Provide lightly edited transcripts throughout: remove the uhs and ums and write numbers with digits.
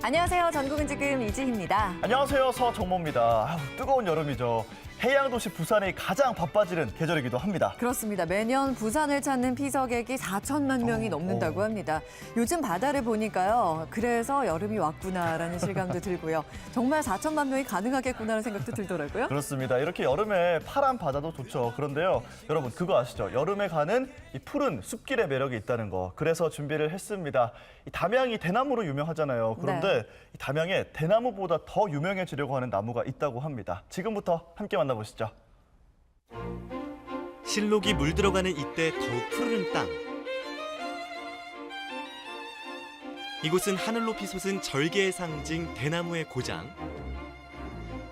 안녕하세요. 전국은 지금 이지희입니다. 안녕하세요. 서정모입니다. 뜨거운 여름이죠. 해양도시 부산이 가장 바빠지는 계절이기도 합니다. 그렇습니다. 매년 부산을 찾는 피서객이 4천만 명이 넘는다고 합니다. 요즘 바다를 보니까요. 그래서 여름이 왔구나라는 실감도 들고요. 정말 4천만 명이 가능하겠구나라는 생각도 들더라고요. 그렇습니다. 이렇게 여름에 파란 바다도 좋죠. 그런데요. 여러분 그거 아시죠? 여름에 가는 이 푸른 숲길의 매력이 있다는 거. 그래서 준비를 했습니다. 이 담양이 대나무로 유명하잖아요. 그런데 이 담양에 대나무보다 더 유명해지려고 하는 나무가 있다고 합니다. 지금부터 함께 만나보시죠. 실록이 물들어가는 이때 더욱 푸르른 땅. 이곳은 하늘 높이 솟은 절개의 상징 대나무의 고장.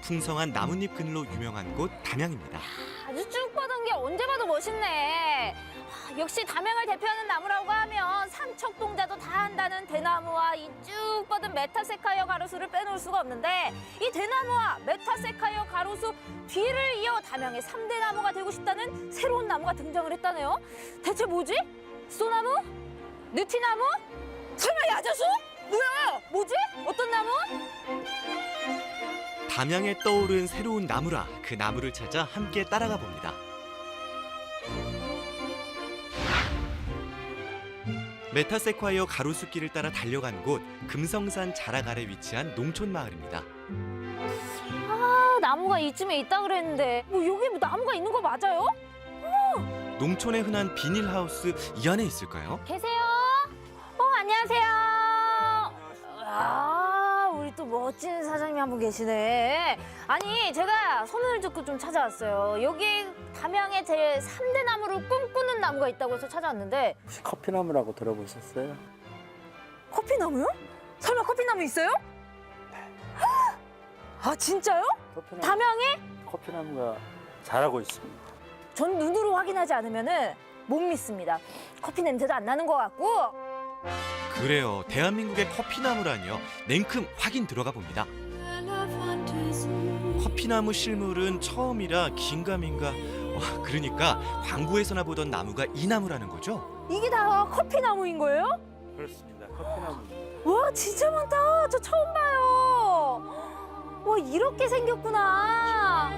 풍성한 나뭇잎 그늘로 유명한 곳 담양입니다. 아주 쭉 뻗은 게 언제 봐도 멋있네. 역시 담양을 대표하는 나무라고 하면 삼척동자도 다 한다는 대나무와 이 쭉 뻗은 메타세카이어 가로수를 빼놓을 수가 없는데, 이 대나무와 메타세카이어 가로수 뒤를 이어 담양의 3대 나무가 되고 싶다는 새로운 나무가 등장을 했다네요. 대체 뭐지? 소나무? 느티나무? 설마 야자수? 뭐야? 뭐지? 어떤 나무? 담양에 떠오른 새로운 나무라 그 나무를 찾아 함께 따라가 봅니다. 메타세콰이어 가로수길을 따라 달려간 곳 금성산 자락 아래 위치한 농촌 마을입니다. 아, 나무가 이쯤에 있다 그랬는데 여기 나무가 있는 거 맞아요? 농촌에 흔한 비닐하우스 이 안에 있을까요? 계세요? 안녕하세요. 우리 또 멋진 사장님 한 분 계시네. 아니, 제가 소문을 듣고 좀 찾아왔어요. 여기 담양에 제 3대 나무를 꿈꾸는 나무가 있다고 해서 찾아왔는데. 혹시 커피나무라고 들어보셨어요? 커피나무요? 설마 커피나무 있어요? 아, 진짜요? 담양에? 커피나무가 자라고 있습니다. 전 눈으로 확인하지 않으면 못 믿습니다. 커피 냄새도 안 나는 것 같고. 그래요. 대한민국의 커피나무라니요. 냉큼 확인 들어가 봅니다. 커피나무 실물은 처음이라 긴가민가. 그러니까 광고에서나 보던 나무가 이 나무라는 거죠? 이게 다 커피나무인 거예요? 그렇습니다. 커피나무입니다. 와, 진짜 많다. 저 처음 봐요. 와, 이렇게 생겼구나.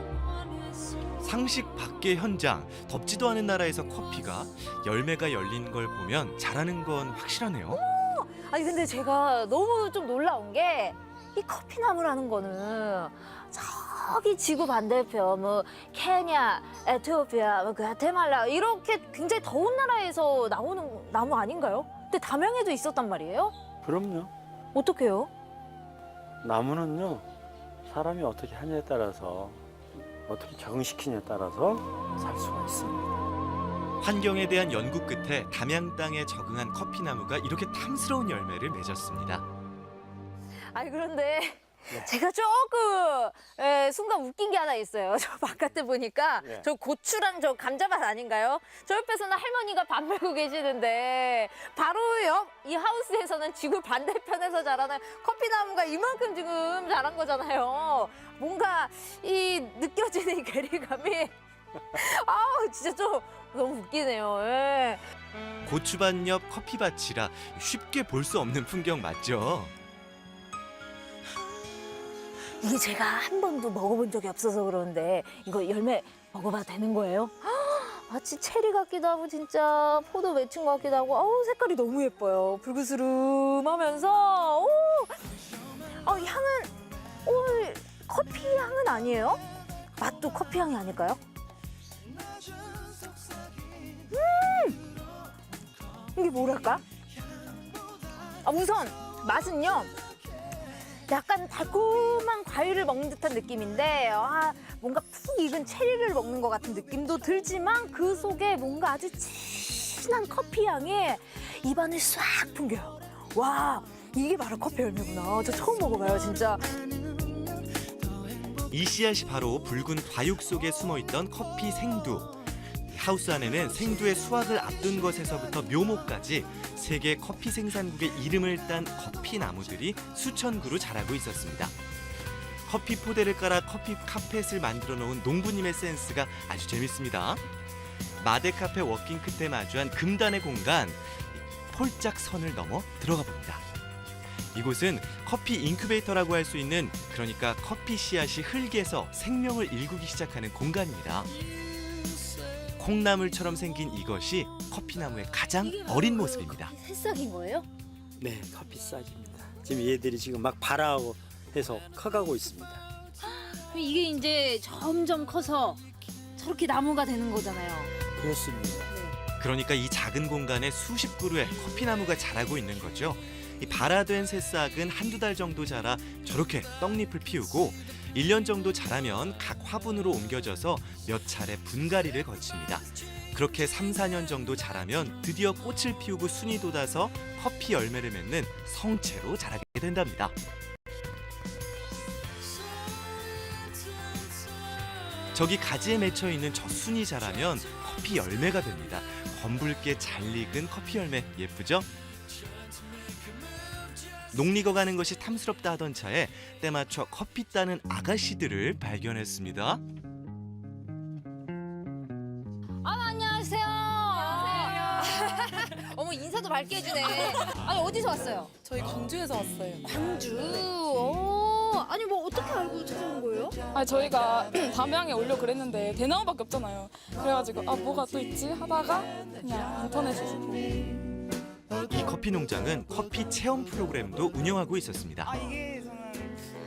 상식 밖의 현장, 덥지도 않은 나라에서 커피가 열매가 열린 걸 보면 자라는 건 확실하네요. 아니, 근데 제가 너무 좀 놀라운 게, 이 커피나무라는 거는 저기 지구 반대편 케냐, 에티오피아, 과테말라 이렇게 굉장히 더운 나라에서 나오는 나무 아닌가요? 근데 담양에도 있었단 말이에요? 그럼요. 어떡해요? 나무는요, 사람이 어떻게 하냐에 따라서, 어떻게 적응시키냐에 따라서 살 수가 있습니다. 환경에 대한 연구 끝에 담양 땅에 적응한 커피나무가 이렇게 탐스러운 열매를 맺었습니다. 아니, 그런데 제가 조금 순간 웃긴 게 하나 있어요. 저 바깥에 보니까 저 고추랑 저 감자밭 아닌가요? 저 옆에서는 할머니가 밥 메고 계시는데, 바로 옆 이 하우스에서는 지구 반대편에서 자라는 커피나무가 이만큼 지금 자란 거잖아요. 뭔가 이 느껴지는 이 괴리감이 아우, 진짜 좀 너무 웃기네요. 예. 고추밭 옆 커피밭이라 쉽게 볼 수 없는 풍경 맞죠? 이게 제가 한 번도 먹어본 적이 없어서 그러는데, 이거 열매 먹어봐도 되는 거예요? 마치 체리 같기도 하고 진짜 포도 맺힌 것 같기도 하고, 색깔이 너무 예뻐요. 붉으스름하면서 향은 커피 향은 아니에요? 맛도 커피 향이 아닐까요? 이게 뭐랄까? 우선 맛은요, 약간 달콤한 과일을 먹는 듯한 느낌인데, 뭔가 푹 익은 체리를 먹는 것 같은 느낌도 들지만, 그 속에 뭔가 아주 진한 커피 향에 입안을 싹 풍겨요. 와, 이게 바로 커피 열매구나. 저 처음 먹어봐요, 진짜. 이 씨앗이 바로 붉은 과육 속에 숨어있던 커피 생두. 하우스 안에는 생두의 수확을 앞둔 것에서부터 묘목까지 세계 커피 생산국의 이름을 딴 커피 나무들이 수천 그루 자라고 있었습니다. 커피 포대를 깔아 커피 카펫을 만들어 놓은 농부님의 센스가 아주 재밌습니다. 마대 카페 워킹 끝에 마주한 금단의 공간, 폴짝 선을 넘어 들어가 봅니다. 이곳은 커피 인큐베이터라고 할 수 있는, 그러니까 커피 씨앗이 흙에서 생명을 일구기 시작하는 공간입니다. 콩나물처럼 생긴 이것이 커피나무의 가장 어린 모습입니다. 새싹인 거예요? 네, 커피 싹입니다. 지금 얘들이 지금 막 발화하고 해서 커가고 있습니다. 그럼 이게 이제 점점 커서 저렇게 나무가 되는 거잖아요. 그렇습니다. 그러니까 이 작은 공간에 수십 그루의 커피나무가 자라고 있는 거죠. 이 발화된 새싹은 한두 달 정도 자라 저렇게 떡잎을 피우고 1년 정도 자라면 각 화분으로 옮겨져서 몇 차례 분갈이를 거칩니다. 그렇게 3, 4년 정도 자라면 드디어 꽃을 피우고 순이 돋아서 커피 열매를 맺는 성채로 자라게 된답니다. 저기 가지에 맺혀 있는 저 순이 자라면 커피 열매가 됩니다. 검붉게 잘 익은 커피 열매 예쁘죠? 녹리거 가는 것이 탐스럽다 하던 차에 때맞춰 커피 따는 아가씨들을 발견했습니다. 안녕하세요. 어머, 인사도 밝게 해주네. 아니, 어디서 왔어요? 저희 광주에서 왔어요. 광주. 아니, 뭐 어떻게 알고 찾아온 거예요? 아니 저희가 담양에 오려고 그랬는데 대나무밖에 없잖아요. 그래가지고 아 뭐가 또 있지 하다가 그냥 인터넷에서 보고. 이 커피 농장은 커피 체험 프로그램도 운영하고 있었습니다. 이게 저는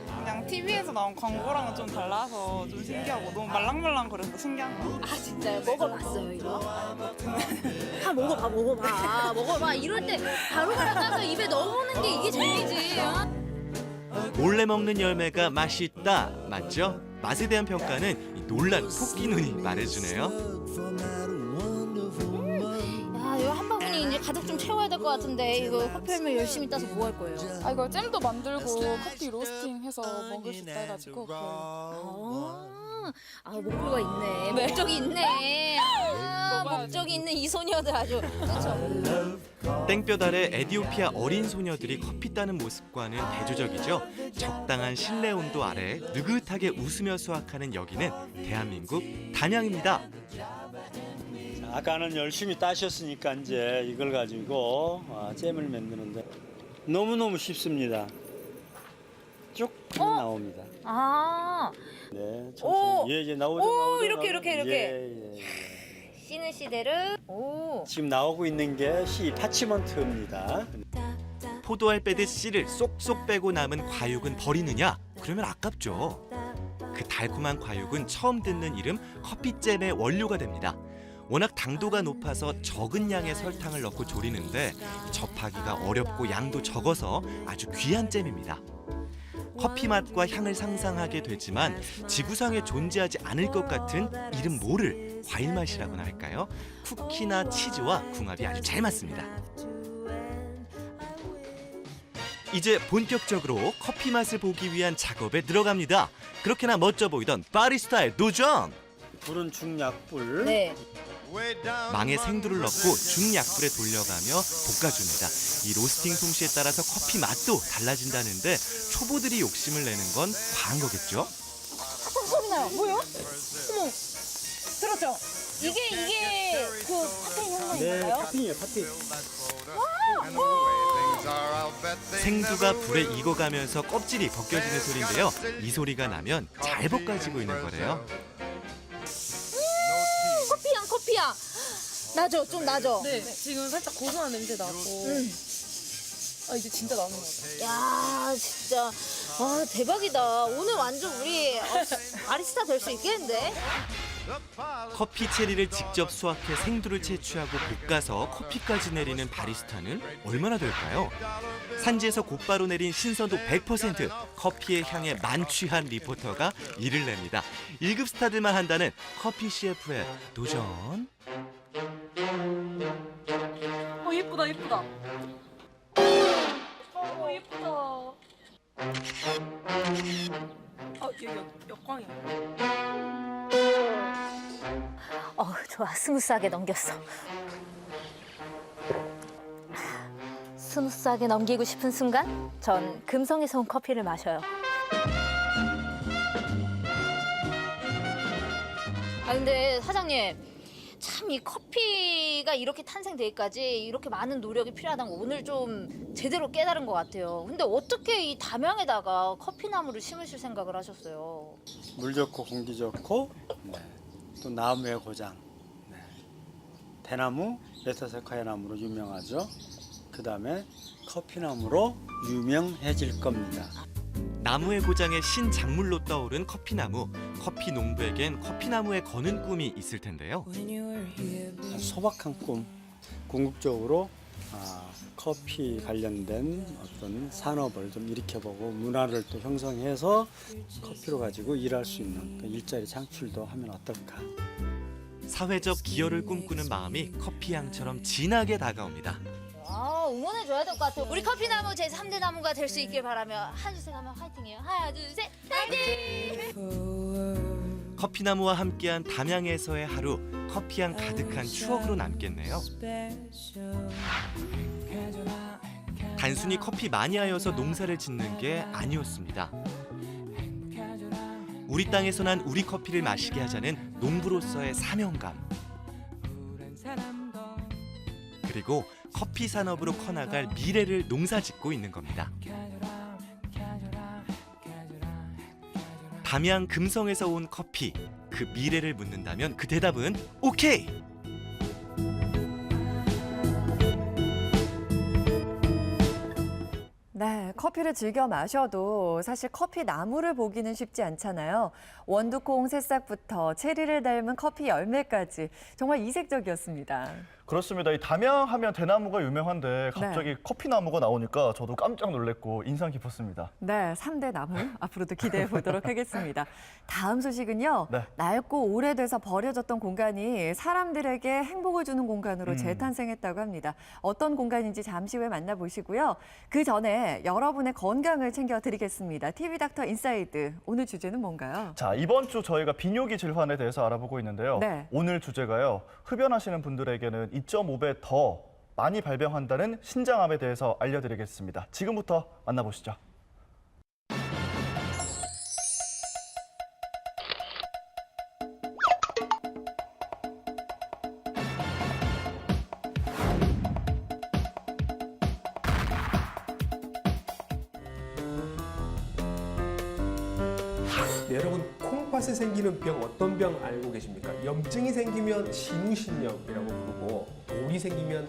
그냥 TV에서 나온 광고랑은 좀 달라서 좀 신기하고 너무 말랑말랑거려서 신기한 거. 아, 진짜요? 먹어봤어요, 이거? 다 먹어봐. 이럴 때 바로바로 따서 입에 넣어보는 게 이게 재미지. 몰래 먹는 열매가 맛있다, 맞죠? 맛에 대한 평가는 이 놀란 토끼 눈이 말해주네요. 야, 이거 한 바구니 이제 가득 좀 채워야 될 것 같은데 이거 커피 열매 열심히 따서 뭐 할 거예요? 아 이거 잼도 만들고 커피 로스팅해서 먹을 수 있다 해가지고 목표가 있네. 네. 목적이 있네. 목적이 있는 이 소녀들 아주. 그렇죠. 땡볕 아래 에디오피아 어린 소녀들이 커피 따는 모습과는 대조적이죠. 적당한 실내 온도 아래 느긋하게 웃으며 수확하는 여기는 대한민국 담양입니다. 아까는 열심히 따셨으니까 이제 이걸 가지고 잼을 만드는데 너무너무 쉽습니다. 쭉 나옵니다. 아, 네, 오! 천천히. 예, 나오죠. 오, 나오죠, 이렇게, 나오죠. 이렇게. 예. 씨는 씨대로. 오. 지금 나오고 있는 게 파치먼트입니다. 포도알 빼듯 씨를 쏙쏙 빼고 남은 과육은 버리느냐? 그러면 아깝죠. 그 달콤한 과육은 처음 듣는 이름 커피잼의 원료가 됩니다. 워낙 당도가 높아서 적은 양의 설탕을 넣고 조리는데 접하기가 어렵고 양도 적어서 아주 귀한 잼입니다. 커피 맛과 향을 상상하게 되지만 지구상에 존재하지 않을 것 같은 이름 모를 과일 맛이라고나 할까요? 쿠키나 치즈와 궁합이 아주 잘 맞습니다. 이제 본격적으로 커피 맛을 보기 위한 작업에 들어갑니다. 그렇게나 멋져 보이던 바리스타의 도전! 불은 중약불. 네. 망에 생두를 넣고 중약불에 돌려가며 볶아줍니다. 이 로스팅 솜씨에 따라서 커피 맛도 달라진다는데 초보들이 욕심을 내는 건 과한 거겠죠? 소리 나요. 뭐요? 어머. 들었죠? 이게 그 파테인 네, 현상인가요? 파팅이에요, 파팅. 생두가 불에 익어가면서 껍질이 벗겨지는 소리인데요. 이 소리가 나면 잘 볶아지고 있는 거래요. 커피향. 나죠? 좀 나죠? 네 지금 살짝 고소한 냄새 나고 아 이제 진짜 나는 것 같아요. 야, 진짜. 와, 대박이다. 오늘 완전 우리 바리스타 될 수 있겠는데? 커피 체리를 직접 수확해 생두를 채취하고 볶아서 커피까지 내리는 바리스타는 얼마나 될까요? 산지에서 곧바로 내린 신선도 100%, 커피의 향에 만취한 리포터가 일을 냅니다. 1급 스타들만 한다는 커피 CF의 도전. 예쁘다. 예쁘다. 여기 역광이야. 좋아. 스무스하게 넘겼어. 스무스하게 넘기고 싶은 순간 전 금성에서 온 커피를 마셔요. 근데 사장님, 참 이 커피가 이렇게 탄생되기까지 이렇게 많은 노력이 필요하다는 거 오늘 좀 제대로 깨달은 것 같아요. 근데 어떻게 이 담양에다가 커피나무를 심으실 생각을 하셨어요? 물 좋고 공기 좋고 네. 또 나무의 고장 네. 대나무, 메타세콰이아 나무로 유명하죠. 그 다음에 커피나무로 유명해질 겁니다. 나무의 고장의 신작물로 떠오른 커피나무. 커피 농부에겐 커피나무에 거는 꿈이 있을 텐데요. 소박한 꿈, 궁극적으로 커피 관련된 어떤 산업을 좀 일으켜보고 문화를 또 형성해서 커피로 가지고 일할 수 있는 그 일자리 창출도 하면 어떨까. 사회적 기여를 꿈꾸는 마음이 커피향처럼 진하게 다가옵니다. 응원해줘야 될 것 같아요. 우리 커피나무 제3대 나무가 될 수 있길 바라며 하나 둘 셋 하면 화이팅해요. 하나 둘 셋 화이팅! 커피나무와 함께한 담양에서의 하루, 커피향 가득한 추억으로 남겠네요. 단순히 커피 마니아여서 농사를 짓는 게 아니었습니다. 우리 땅에서 난 우리 커피를 마시게 하자는 농부로서의 사명감. 그리고 커피 산업으로 커나갈 미래를 농사짓고 있는 겁니다. 담양 금성에서 온 커피, 그 미래를 묻는다면 그 대답은 오케이! 네, 커피를 즐겨 마셔도 사실 커피 나무를 보기는 쉽지 않잖아요. 원두콩 새싹부터 체리를 닮은 커피 열매까지 정말 이색적이었습니다. 그렇습니다. 이 담양하면 대나무가 유명한데 갑자기 커피나무가 나오니까 저도 깜짝 놀랐고 인상 깊었습니다. 네, 3대 나무 앞으로도 기대해 보도록 하겠습니다. 다음 소식은요. 네. 낡고 오래돼서 버려졌던 공간이 사람들에게 행복을 주는 공간으로 재탄생했다고 합니다. 어떤 공간인지 잠시 후에 만나보시고요. 그 전에 여러분의 건강을 챙겨드리겠습니다. TV닥터 인사이드, 오늘 주제는 뭔가요? 자, 이번 주 저희가 비뇨기 질환에 대해서 알아보고 있는데요. 네. 오늘 주제가요. 흡연하시는 분들에게는 2.5배 더 많이 발병한다는 신장암에 대해서 알려드리겠습니다. 지금부터 만나보시죠. 네, 여러분 콩팥에 생기는 병 어떤 병 알고 계십니까? 염증이 생기면 신우신염이라고 부르고 돌이 생기면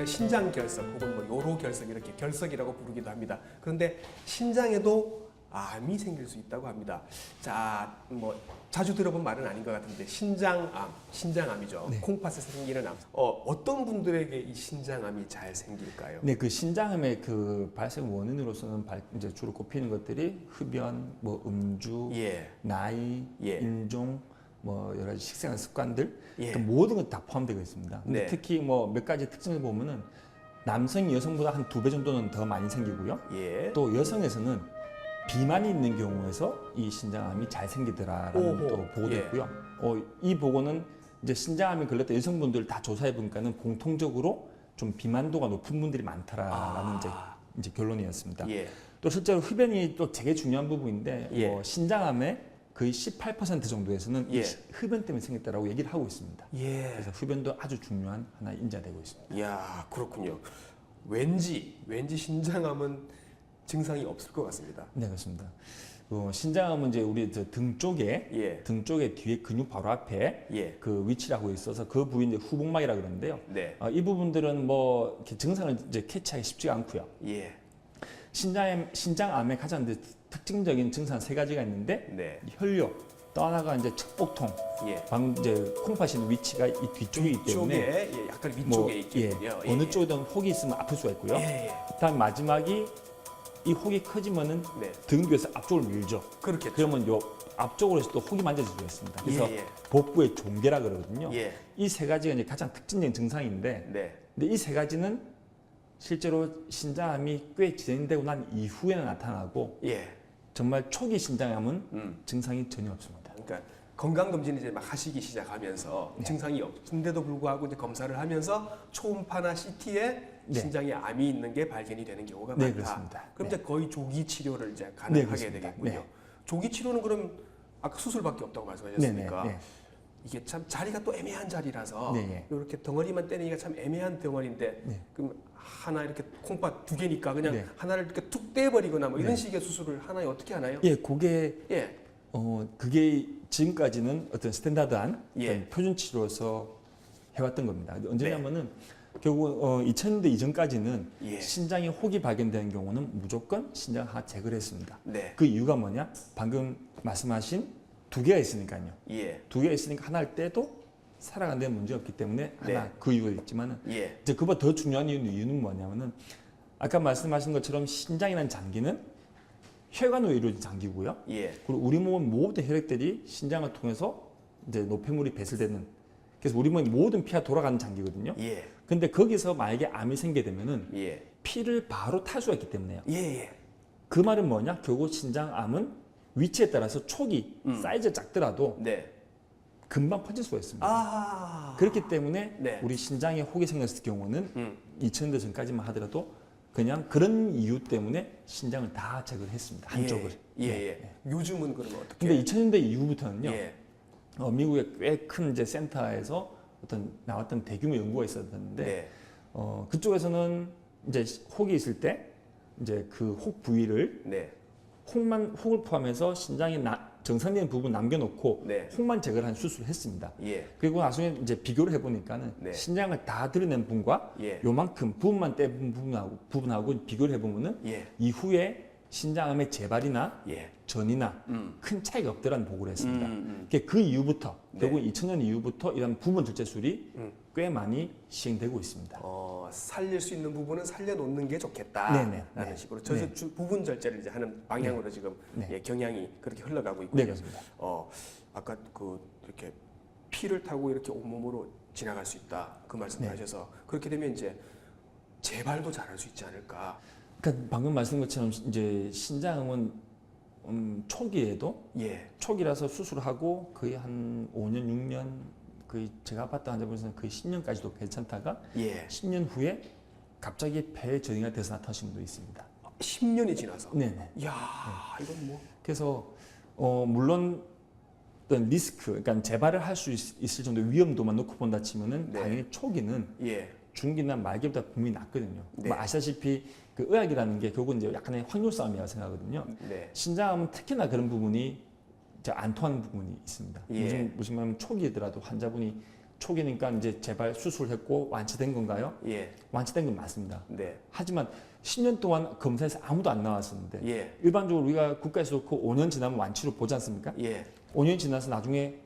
신장결석 혹은 뭐 요로결석 이렇게 결석이라고 부르기도 합니다. 그런데 신장에도 암이 생길 수 있다고 합니다. 자, 뭐 자주 들어본 말은 아닌 것 같은데 신장암이죠. 네. 콩팥에 생기는 암. 어떤 분들에게 이 신장암이 잘 생길까요? 네, 그 신장암의 그 발생 원인으로서는 이제 주로 꼽히는 것들이 흡연, 뭐 음주, 예. 나이, 예. 인종, 뭐 여러 가지 식생활 습관들, 예. 그 모든 것 다 포함되어 있습니다. 근데 네. 특히 뭐 몇 가지 특징을 보면은 남성이 여성보다 한 2배 정도는 더 많이 생기고요. 예. 또 여성에서는 비만이 있는 경우에서 이 신장암이 잘 생기더라라는 오호. 또 보고도 예. 있고요. 이 보고는 이제 신장암이 걸렸던 여성분들 다 조사해 보니까는 공통적으로 좀 비만도가 높은 분들이 많더라라는 이제 결론이었습니다. 예. 또 실제로 흡연이 또 되게 중요한 부분인데 예. 뭐 신장암의 거의 18% 정도에서는 예. 이 흡연 때문에 생겼다라고 얘기를 하고 있습니다. 예. 그래서 흡연도 아주 중요한 하나 인자되고 있습니다. 이야, 그렇군요. 왠지 신장암은 증상이 없을 것 같습니다. 네, 그렇습니다. 신장암은 이제 우리 등 쪽에 예. 등 쪽에 뒤에 근육 바로 앞에 예. 그 위치라고 있어서 그 부위 이제 후복막이라 그러는데요. 네. 이 부분들은 뭐 이렇게 증상을 이제 캐치하기 쉽지가 않고요. 예. 신장암의 가장 이제 특징적인 증상 3가지가 있는데 네. 혈뇨, 또 하나가 이제 측복통. 예. 방금 이제 콩팥이 있는 위치가 이 뒤쪽이기 때문에 쪽에 약간 위쪽에 뭐 있겠군요. 어느 쪽이든 혹이 있으면 아플 수가 있고요. 예. 그다음 마지막이 이 혹이 커지면은 네. 등 뒤에서 앞쪽으로 밀죠. 그렇겠죠. 그러면 요 앞쪽으로 해서 또 혹이 만져질 수가 있습니다. 그래서 예. 복부의 종괴라 그러거든요. 예. 이 3가지가 이제 가장 특징적인 증상인데, 네. 근데 이 3가지는 실제로 신장암이 꽤 진행되고 난 이후에는 나타나고 예. 정말 초기 신장암은 증상이 전혀 없습니다. 그러니까 건강 검진을 이제 막 하시기 시작하면서 증상이 없는데도 불구하고 이제 검사를 하면서 초음파나 CT에 네. 신장에 암이 있는 게 발견이 되는 경우가 네, 많다. 그렇습니다. 그럼 네. 이제 거의 조기 치료를 이제 네, 가능하게 그렇습니다. 되겠군요. 네. 조기 치료는 그럼 아까 수술밖에 없다고 말씀하셨으니까 네. 이게 참 자리가 또 애매한 자리라서 네. 이렇게 덩어리만 떼내기가 참 애매한 덩어리인데 네. 그럼 하나 이렇게 콩팥 2개니까 그냥 네. 하나를 이렇게 툭 떼버리거나 뭐 이런 네. 식의 수술을 하나요? 어떻게 하나요? 예, 그게 예. 그게 지금까지는 어떤 스탠다드한 예. 어떤 표준 치료로서 해왔던 겁니다. 근데 언제냐면은 네. 결국 2000년대 이전까지는 예. 신장에 혹이 발견되는 경우는 무조건 신장 하나 제거를 했습니다. 네. 그 이유가 뭐냐? 방금 말씀하신 2개가 있으니까요. 예. 2개가 있으니까 하나를 떼도 살아가는 데 문제 없기 때문에 하나 네. 그 이유가 있지만은 예. 이제 그보다 더 중요한 이유는 뭐냐면은 아까 말씀하신 것처럼 신장이라는 장기는 혈관으로 이루어진 장기고요. 예. 그리고 우리 몸은 모든 혈액들이 신장을 통해서 이제 노폐물이 배설되는, 그래서 우리 몸의 모든 피가 돌아가는 장기거든요. 예. 근데 거기서 만약에 암이 생기게 되면은 예. 피를 바로 탈 수가 있기 때문에요. 예. 그 말은 뭐냐? 결국 신장암은 위치에 따라서 촉이 사이즈가 작더라도 네. 금방 퍼질 수가 있습니다. 아. 그렇기 때문에 네. 우리 신장에 혹이 생겼을 경우는 음. 2000년대 전까지만 하더라도 그냥 그런 이유 때문에 신장을 다 제거를 했습니다. 한쪽을. 예. 네. 예. 요즘은 그러면 어떻게? 근데 2000년대 이후부터는요. 예. 미국의 꽤 큰 이제 센터에서 어떤 나왔던 대규모 연구가 있었는데 네. 그쪽에서는 이제 혹이 있을 때 이제 그 혹 부위를 네. 혹을 포함해서 신장의 정상적인 부분 남겨놓고 네. 혹만 제거를 한 수술을 했습니다. 예. 그리고 나중에 이제 비교를 해보니까는 네. 신장을 다 드러낸 분과 예. 요만큼 부분만 떼본 부분하고 비교를 해보면은 예. 이후에 신장암의 재발이나 예. 전이나 큰 차이가 없더라는 보고를 했습니다. 음. 그 이후부터 네. 결국 2000년 이후부터 이런 부분 절제술이 음. 꽤 많이 시행되고 있습니다. 살릴 수 있는 부분은 살려놓는 게 좋겠다. 네네. 라는 네. 식으로 네. 부분 절제를 이제 하는 방향으로 지금 네. 예, 경향이 그렇게 흘러가고 있고요. 네, 그렇습니다. 아까 그 이렇게 피를 타고 이렇게 온몸으로 지나갈 수 있다 그 말씀을 네. 하셔서 그렇게 되면 이제 재발도 잘할 수 있지 않을까. 그러니까 방금 말씀 것처럼 이제 신장암은 초기에도 예. 초기라서 수술하고 거의 한 5년, 6년 거의 제가 봤던 환자분에서는 거의 10년까지도 괜찮다가 예. 10년 후에 갑자기 폐 전이가 돼서 나타나신 분도 있습니다. 10년이 지나서. 네네. 이야, 이건 뭐. 그래서 물론 어떤 리스크, 그러니까 재발을 할 수 있을 정도의 위험도만 놓고 본다 치면은 네. 당연히 초기는 예. 중기나 말기보다 분명히 낫거든요. 네. 뭐 아시다시피 그 의학이라는 게 결국은 이제 약간의 확률 싸움이라고 생각하거든요. 네. 신장암은 특히나 그런 부분이 이제 안 통하는 부분이 있습니다. 예. 무슨 말하면 초기더라도 환자분이 초기니까 이제 재발 수술했고 완치된 건가요? 예. 완치된 건 맞습니다. 네. 하지만 10년 동안 검사에서 아무도 안 나왔었는데 예. 일반적으로 우리가 국가에서 그 5년 지나면 완치로 보지 않습니까? 예. 5년 지나서 나중에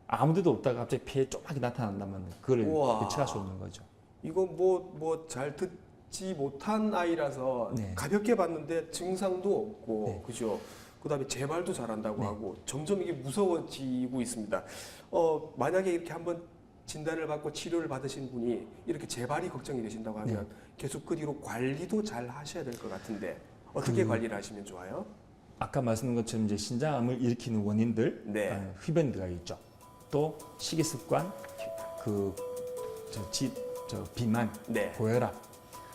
아무 데도 없다가 갑자기 폐에 조그맣게 나타난다면 그걸 우와. 예측할 수 없는 거죠. 이거 뭐 잘 듣지 못한 아이라서 네. 가볍게 봤는데 증상도 없고 네. 그죠. 그다음에 재발도 잘한다고 네. 하고 점점 이게 무서워지고 있습니다. 만약에 이렇게 한번 진단을 받고 치료를 받으신 분이 이렇게 재발이 걱정이 되신다고 하면 계속 그 뒤로 관리도 잘 하셔야 될 것 같은데 어떻게 관리를 하시면 좋아요? 아까 말씀드린 것처럼 이제 신장암을 일으키는 원인들, 네. 흡연들가 있죠. 또 식이 습관, 비만, 네. 고혈압.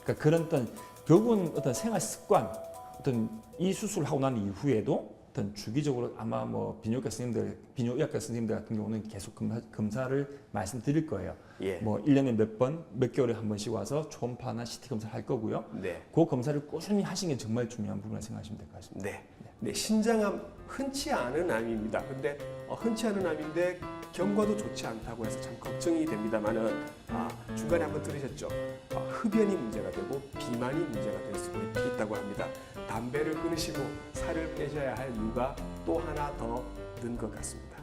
그러니까 그런 어떤 결국은 어떤 생활 습관, 어떤 이 수술을 하고 난 이후에도 어떤 주기적으로 아마 뭐 비뇨의학과 선생님들 같은 경우는 계속 검사를 말씀드릴 거예요. 예. 뭐 1년에 몇 번, 몇 개월에 한 번씩 와서 초음파나 CT 검사를 할 거고요. 네. 그 검사를 꾸준히 하시는 게 정말 중요한 부분이라고 생각하시면 될 것 같습니다. 네. 네, 신장암 흔치 않은 암입니다. 근데 흔치 않은 암인데 경과도 좋지 않다고 해서 참 걱정이 됩니다만은 중간에 한번 들으셨죠? 흡연이 문제가 되고 비만이 문제가 될 수도 있다고 합니다. 담배를 끊으시고 살을 빼셔야 할 이유가 또 하나 더 는 것 같습니다.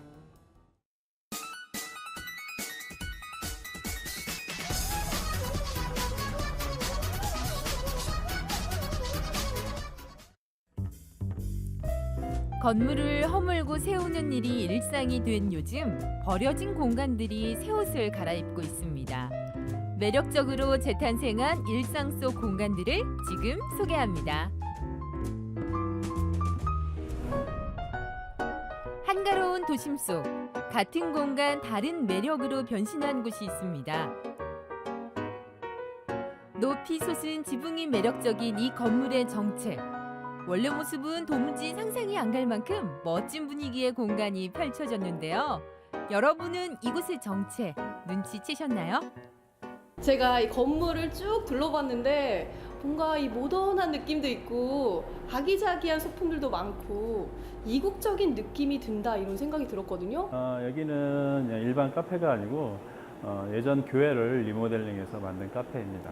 건물을 허물고 세우는 일이 일상이 된 요즘 버려진 공간들이 새 옷을 갈아입고 있습니다. 매력적으로 재탄생한 일상 속 공간들을 지금 소개합니다. 한가로운 도심 속 같은 공간 다른 매력으로 변신한 곳이 있습니다. 높이 솟은 지붕이 매력적인 이 건물의 정체. 원래 모습은 도무지 상상이 안 갈 만큼 멋진 분위기의 공간이 펼쳐졌는데요. 여러분은 이곳의 정체 눈치채셨나요? 제가 이 건물을 쭉 둘러봤는데 뭔가 이 모던한 느낌도 있고 아기자기한 소품들도 많고 이국적인 느낌이 든다 이런 생각이 들었거든요. 여기는 일반 카페가 아니고 예전 교회를 리모델링해서 만든 카페입니다.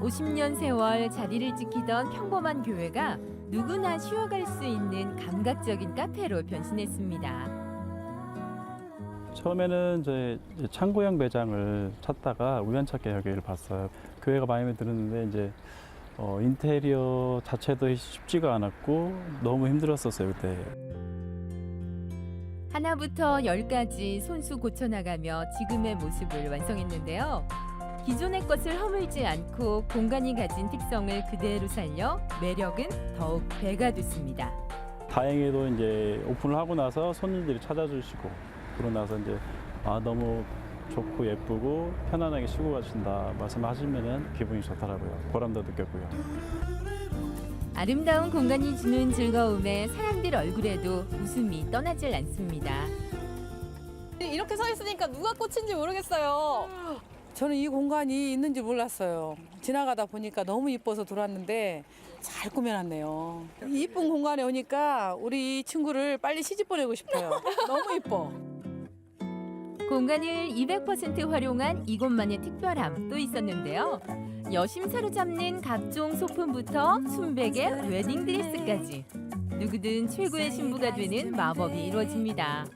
50년 세월 자리를 지키던 평범한 교회가 누구나 쉬어갈 수 있는 감각적인 카페로 변신했습니다. 처음에는 저희 창고형 매장을 찾다가 우연찮게 여기를 봤어요. 교회가 마음에 들었는데 이제 인테리어 자체도 쉽지가 않았고 너무 힘들었었어요 그때. 하나부터 10까지 손수 고쳐나가며 지금의 모습을 완성했는데요. 기존의 것을 허물지 않고 공간이 가진 특성을 그대로 살려 매력은 더욱 배가 됐습니다. 다행히도 이제 오픈을 하고 나서 손님들이 찾아주시고 그러고 나서 이제 너무 좋고 예쁘고 편안하게 쉬고 가신다 말씀하시면은 기분이 좋더라고요. 보람도 느꼈고요. 아름다운 공간이 주는 즐거움에 사람들 얼굴에도 웃음이 떠나질 않습니다. 이렇게 서 있으니까 누가 꽃인지 모르겠어요. 저는 이 공간이 있는지 몰랐어요. 지나가다 보니까 너무 이뻐서 들어왔는데 잘 꾸며놨네요. 이 이쁜 공간에 오니까 우리 이 친구를 빨리 시집 보내고 싶어요. 너무 이뻐. 공간을 200% 활용한 이곳만의 특별함 또 있었는데요. 여심 사로잡는 각종 소품부터 순백의 웨딩드레스까지 누구든 최고의 신부가 되는 마법이 이루어집니다.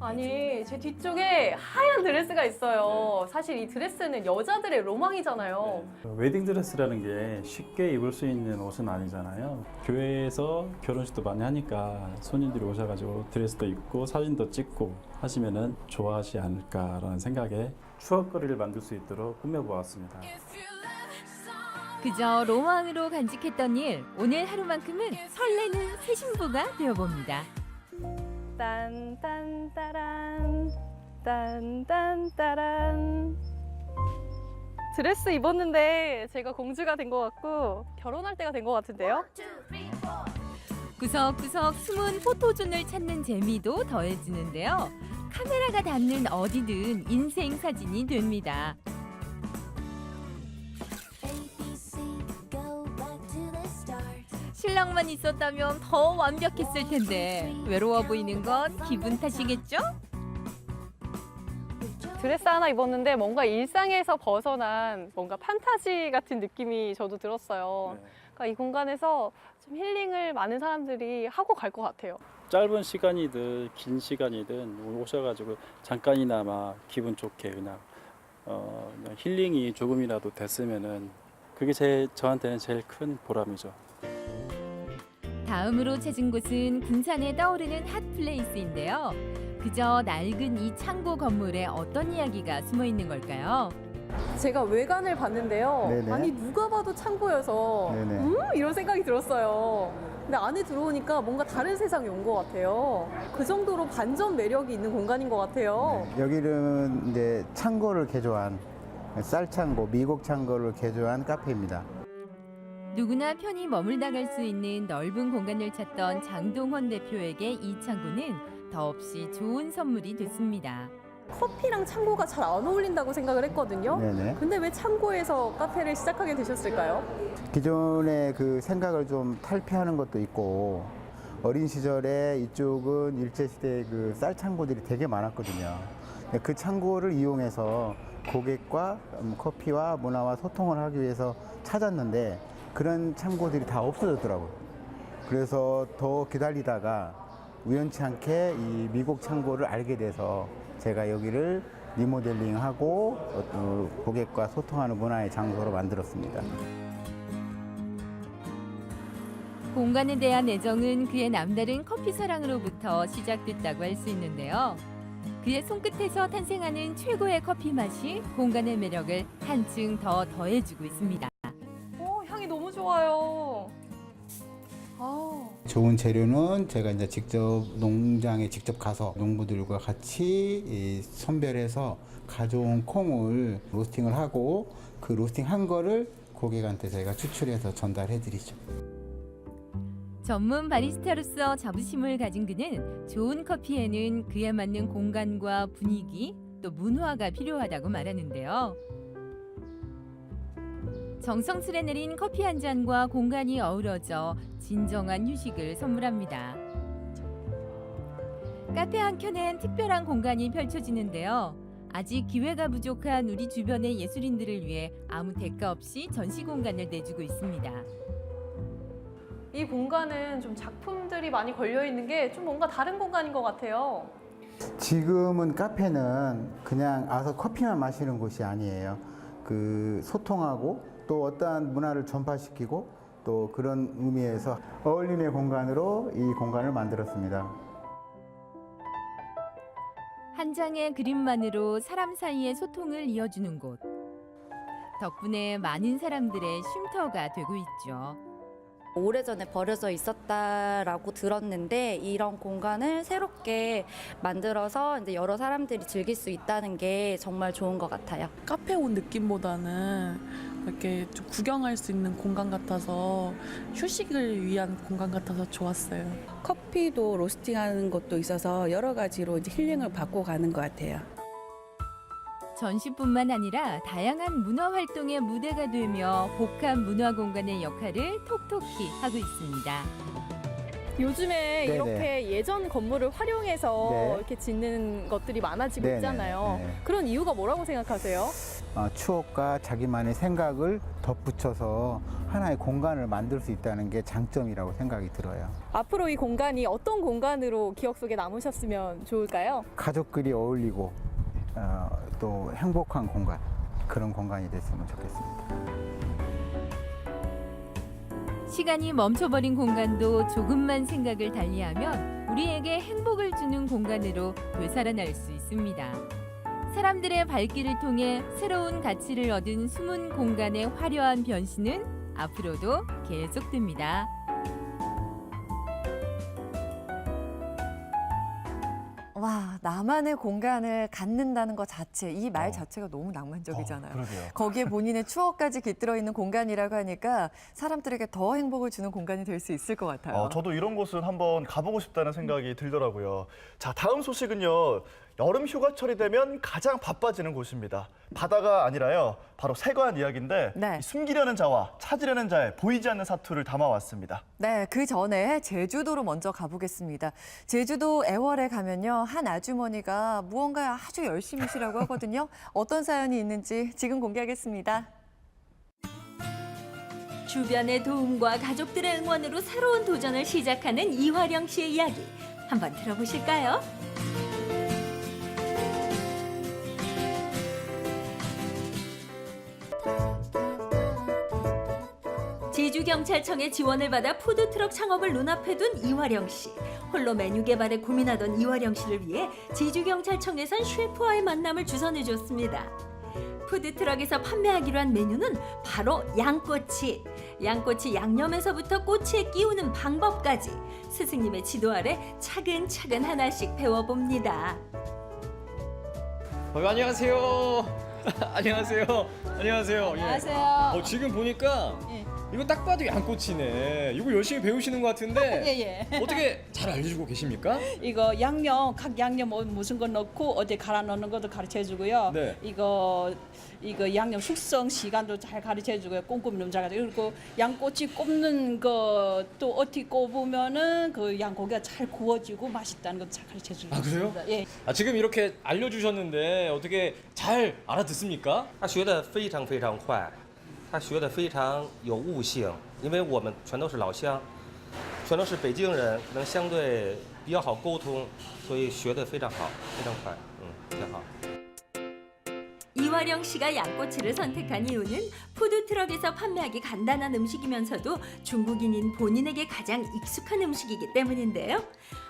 아니 제 뒤쪽에 하얀 드레스가 있어요. 사실 이 드레스는 여자들의 로망이잖아요. 웨딩드레스라는 게 쉽게 입을 수 있는 옷은 아니잖아요. 교회에서 결혼식도 많이 하니까 손님들이 오셔가지고 드레스도 입고 사진도 찍고 하시면은 좋아하시지 않을까라는 생각에 추억거리를 만들 수 있도록 꾸며보았습니다. 그저 로망으로 간직했던 일, 오늘 하루만큼은 설레는 새 신부가 되어봅니다. 딴딴따란 딴딴따란 드레스 입었는데 제가 공주가 된 것 같고 결혼할 때가 된 것 같은데요? 구석구석 숨은 포토존을 찾는 재미도 더해지는데요. 카메라가 닿는 어디든 인생 사진이 됩니다. 신랑만 있었다면 더 완벽했을 텐데 외로워 보이는 건 기분 탓이겠죠? 드레스 하나 입었는데 뭔가 일상에서 벗어난 뭔가 판타지 같은 느낌이 저도 들었어요. 그러니까 이 공간에서 좀 힐링을 많은 사람들이 하고 갈 것 같아요. 짧은 시간이든 긴 시간이든 오셔가지고 잠깐이나마 기분 좋게 그냥 힐링이 조금이라도 됐으면은 그게 저한테는 제일 큰 보람이죠. 다음으로 찾은 곳은 군산에 떠오르는 핫플레이스인데요. 그저 낡은 이 창고 건물에 어떤 이야기가 숨어 있는 걸까요? 제가 외관을 봤는데요. 네네. 아니 누가 봐도 창고여서 네네. 이런 생각이 들었어요. 근데 안에 들어오니까 뭔가 다른 세상에 온 것 같아요. 그 정도로 반전 매력이 있는 공간인 것 같아요. 여기는 이제 창고를 개조한 쌀창고, 미국 창고를 개조한 카페입니다. 누구나 편히 머물다 갈 수 있는 넓은 공간을 찾던 장동헌 대표에게 이 창고는 더없이 좋은 선물이 됐습니다. 커피랑 창고가 잘 안 어울린다고 생각을 했거든요. 네네. 근데 왜 창고에서 카페를 시작하게 되셨을까요? 기존의 그 생각을 좀 탈피하는 것도 있고 어린 시절에 이쪽은 일제시대 그 쌀창고들이 되게 많았거든요. 그 창고를 이용해서 고객과 커피와 문화와 소통을 하기 위해서 찾았는데 그런 창고들이 다 없어졌더라고요. 그래서 더 기다리다가 우연치 않게 이 미국 창고를 알게 돼서 제가 여기를 리모델링하고 고객과 소통하는 문화의 장소로 만들었습니다. 공간에 대한 애정은 그의 남다른 커피 사랑으로부터 시작됐다고 할 수 있는데요. 그의 손끝에서 탄생하는 최고의 커피 맛이 공간의 매력을 한층 더 더해주고 있습니다. 향이 너무 좋아요. 좋은 재료는 제가 이제 직접 농장에 직접 가서 농부들과 같이 선별해서 가져온 콩을 로스팅을 하고 그 로스팅한 거를 고객한테 저희가 추출해서 전달해 드리죠. 전문 바리스타로서 자부심을 가진 그는 좋은 커피에는 그에 맞는 공간과 분위기, 또 문화가 필요하다고 말하는데요. 정성스레 내린 커피 한 잔과 공간이 어우러져 진정한 휴식을 선물합니다. 카페 한켠엔 특별한 공간이 펼쳐지는데요. 아직 기회가 부족한 우리 주변의 예술인들을 위해 아무 대가 없이 전시 공간을 내주고 있습니다. 이 공간은 좀 작품들이 많이 걸려 있는 게 좀 뭔가 다른 공간인 것 같아요. 지금은 카페는 그냥 와서 커피만 마시는 곳이 아니에요. 그 소통하고 또 어떠한 문화를 전파시키고 또 그런 의미에서 어울림의 공간으로 이 공간을 만들었습니다. 한 장의 그림만으로 사람 사이의 소통을 이어주는 곳. 덕분에 많은 사람들의 쉼터가 되고 있죠. 오래전에 버려져 있었다라고 들었는데 이런 공간을 새롭게 만들어서 이제 여러 사람들이 즐길 수 있다는 게 정말 좋은 것 같아요. 카페 온 느낌보다는 이렇게 좀 구경할 수 있는 공간 같아서 휴식을 위한 공간 같아서 좋았어요. 커피도 로스팅하는 것도 있어서 여러 가지로 이제 힐링을 받고 가는 것 같아요. 전시뿐만 아니라 다양한 문화 활동의 무대가 되며 복합 문화 공간의 역할을 톡톡히 하고 있습니다. 요즘에 네네. 이렇게 예전 건물을 활용해서 네. 이렇게 짓는 것들이 많아지고 네네. 있잖아요. 네. 그런 이유가 뭐라고 생각하세요? 추억과 자기만의 생각을 덧붙여서 하나의 공간을 만들 수 있다는 게 장점이라고 생각이 들어요. 앞으로 이 공간이 어떤 공간으로 기억 속에 남으셨으면 좋을까요? 가족끼리 어울리고 또 행복한 공간, 그런 공간이 됐으면 좋겠습니다. 시간이 멈춰버린 공간도 조금만 생각을 달리하면 우리에게 행복을 주는 공간으로 되살아날 수 있습니다. 사람들의 발길을 통해 새로운 가치를 얻은 숨은 공간의 화려한 변신은 앞으로도 계속됩니다. 와, 나만의 공간을 갖는다는 것 자체, 이 말 자체가 너무 낭만적이잖아요. 그러게요. 거기에 본인의 추억까지 깃들어 있는 공간이라고 하니까 사람들에게 더 행복을 주는 공간이 될 수 있을 것 같아요. 저도 이런 곳은 한번 가보고 싶다는 생각이 들더라고요. 자, 다음 소식은요. 여름 휴가철이 되면 가장 바빠지는 곳입니다. 바다가 아니라요. 바로 세관 이야기인데 네. 이 숨기려는 자와 찾으려는 자의 보이지 않는 사투를 담아왔습니다. 네, 그 전에 제주도로 먼저 가보겠습니다. 제주도 애월에 가면요. 한 아주머니가 무언가 아주 열심히시라고 하거든요. 어떤 사연이 있는지 지금 공개하겠습니다. 주변의 도움과 가족들의 응원으로 새로운 도전을 시작하는 이화령 씨의 이야기. 한번 들어보실까요? 제주경찰청의 지원을 받아 푸드트럭 창업을 눈앞에 둔 이화령 씨. 홀로 메뉴 개발에 고민하던 이화령 씨를 위해 제주경찰청에선 셰프와의 만남을 주선해줬습니다. 푸드트럭에서 판매하기로 한 메뉴는 바로 양꼬치. 양꼬치 양념에서부터 꼬치에 끼우는 방법까지 스승님의 지도 아래 차근차근 하나씩 배워봅니다. 안녕하세요. 안녕하세요. 안녕하세요. 안녕하세요. 지금 보니까 이거 딱 봐도 양꼬치네. 이거 열심히 배우시는 것 같은데 예. 어떻게 잘 알려주고 계십니까? 이거 양념, 각 양념 무슨 거 넣고 어디 갈아 넣는 것도 가르쳐주고요. 네. 이거 양념 숙성 시간도 잘 가르쳐주고요. 꼼꼼히 너무 잘 가르쳐. 그리고 양꼬치 꼽는 것도 어떻게 꼽으면은 그 양고기가 잘 구워지고 맛있다는 것도 잘 가르쳐주고. 아 그래요? 있습니다. 예. 지금 이렇게 알려주셨는데 어떻게 잘 알아듣습니까? 他学得非常非常快，他学得非常有悟性，因为我们全都是老乡，全都是北京人，可能相对比较好沟通，所以学得非常好，非常快，挺好。 이화령 씨가 양꼬치를 선택한 이유는 푸드트럭에서 판매하기 간단한 음식이면서도 중국인인 본인에게 가장 익숙한 음식이기 때문인데요.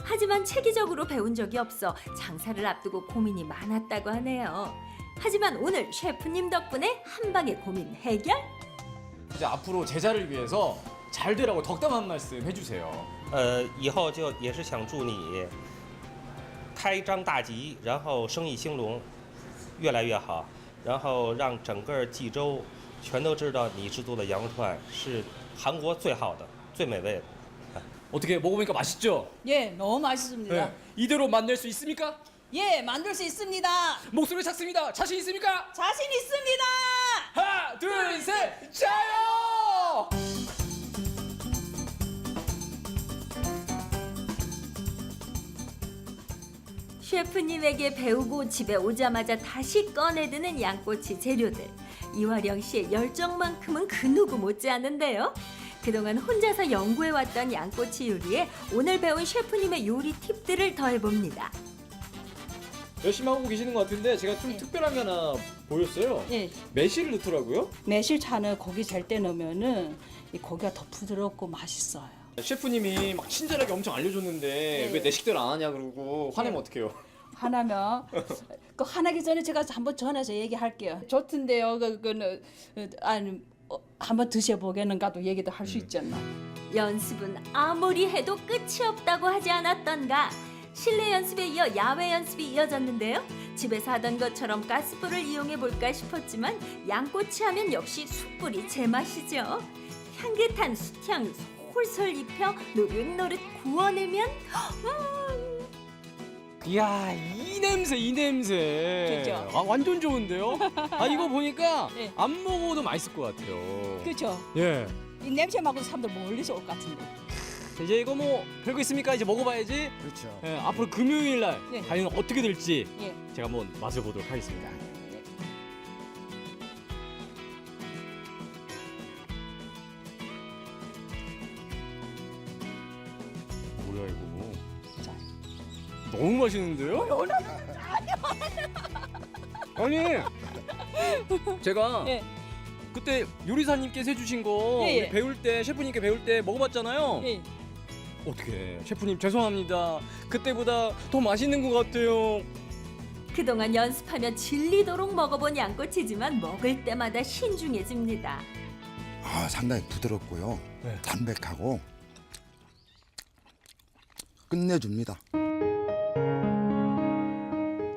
하지만 체계적으로 배운 적이 없어 장사를 앞두고 고민이 많았다고 하네요. 하지만 오늘 셰프님 덕분에 한 방에 고민 해결? 이제 앞으로 제자를 위해서 잘 되라고 덕담 한 말씀 해주세요. 以后就也是想祝你开张大吉，然后生意兴隆，越来越好，然后让整个济州全都知道你制作的羊肉串是韩国最好的、最美味的。 어떻게 먹어보니까 맛있죠? 예, 너무 맛있습니다. 네. 이대로 만들 수 있습니까? 예, 만들 수 있습니다. 목소리 작습니다. 자신 있습니까? 자신 있습니다. 하나, 둘, 셋, 자요! 셰프님에게 배우고 집에 오자마자 다시 꺼내드는 양꼬치 재료들. 이화령 씨의 열정만큼은 그 누구 못지않은데요. 그동안 혼자서 연구해왔던 양꼬치 요리에 오늘 배운 셰프님의 요리 팁들을 더해봅니다. 열심히 하고 계시는 것 같은데 제가 좀 특별한 게 하나 보였어요. 예. 매실을 넣더라고요. 매실차는 고기 잘 때 넣으면은 이 고기가 더 부드럽고 맛있어요. 셰프님이 막 친절하게 엄청 알려줬는데 네. 왜 내 식대로 안 하냐 그러고 화내면 어떡해요? 하나면 그 화나기 전에 제가 한번 전화해서 얘기할게요. 좋던데요. 그거는 아니 한번 드셔보겠는가도 얘기도 할 수 있잖아. 연습은 아무리 해도 끝이 없다고 하지 않았던가. 실내 연습에 이어 야외 연습이 이어졌는데요. 집에서 하던 것처럼 가스불을 이용해볼까 싶었지만 양꼬치 하면 역시 숯불이 제맛이죠. 향긋한 숯향 솔솔 입혀 노릇노릇 구워내면 이야 이 냄새 좋죠? 아 완전 좋은데요? 아 이거 보니까 네. 안 먹어도 맛있을 것 같아요. 그렇죠. 예. 이 냄새 맡고 사람들 멀리서 올 것 같은데. 이제 이거 뭐 별거 있습니까? 이제 먹어봐야지. 그렇죠. 예, 앞으로 금요일 날 네. 과연 어떻게 될지 예. 제가 한번 맛을 보도록 하겠습니다. 뭐야 이거? 너무 맛있는데요? 아니 제가 예. 그때 요리사님께서 해주신 거 예, 예. 우리 배울 때 셰프님께 배울 때 먹어봤잖아요. 예. 어떻게 셰프님 죄송합니다. 그때보다 더 맛있는 것 같아요. 그동안 연습하며 질리도록 먹어본 양꼬치지만 먹을 때마다 신중해집니다. 상당히 부드럽고요. 네. 담백하고 끝내줍니다.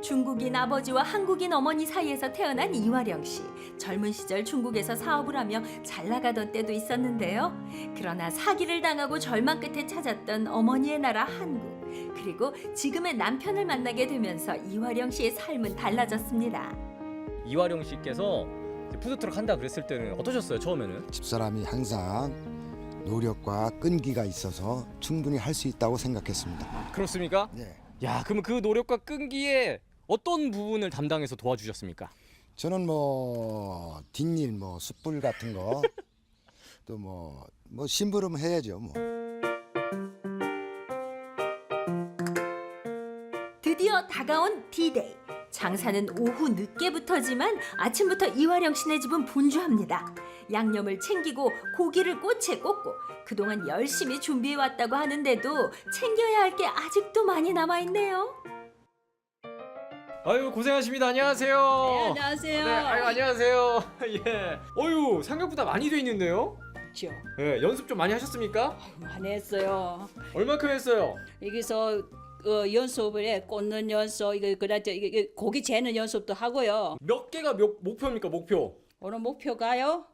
중국인 아버지와 한국인 어머니 사이에서 태어난 이화령 씨. 젊은 시절 중국에서 사업을 하며 잘 나가던 때도 있었는데요. 그러나 사기를 당하고 절망 끝에 찾았던 어머니의 나라 한국. 그리고 지금의 남편을 만나게 되면서 이화령 씨의 삶은 달라졌습니다. 이화령 씨께서 푸드트럭 한다 그랬을 때는 어떠셨어요 처음에는? 집사람이 항상 노력과 끈기가 있어서 충분히 할 수 있다고 생각했습니다. 그렇습니까? 네. 야 그러면 그 노력과 끈기에 어떤 부분을 담당해서 도와주셨습니까? 저는 뭐 뒷일, 뭐 숯불 같은 거 또 뭐 심부름 해야죠. 뭐. 드디어 다가온 D-Day. 장사는 오후 늦게부터지만 아침부터 이화령 씨네 집은 분주합니다. 양념을 챙기고 고기를 꼬치에 꽂고 그동안 열심히 준비해왔다고 하는데도 챙겨야 할 게 아직도 많이 남아있네요. 아유 고생하십니다. 안녕하세요. 네, 안녕하세요. 네, 아유 안녕하세요. 예. 어유 생각보다 많이 돼 있는데요. 그렇죠. 예, 연습 좀 많이 하셨습니까? 많이 했어요. 얼마큼 했어요? 여기서 연습을 해. 꽂는 연습, 이거 그다지 이게 고기 재는 연습도 하고요. 몇 개가 목표입니까? 목표. 오늘 목표가요.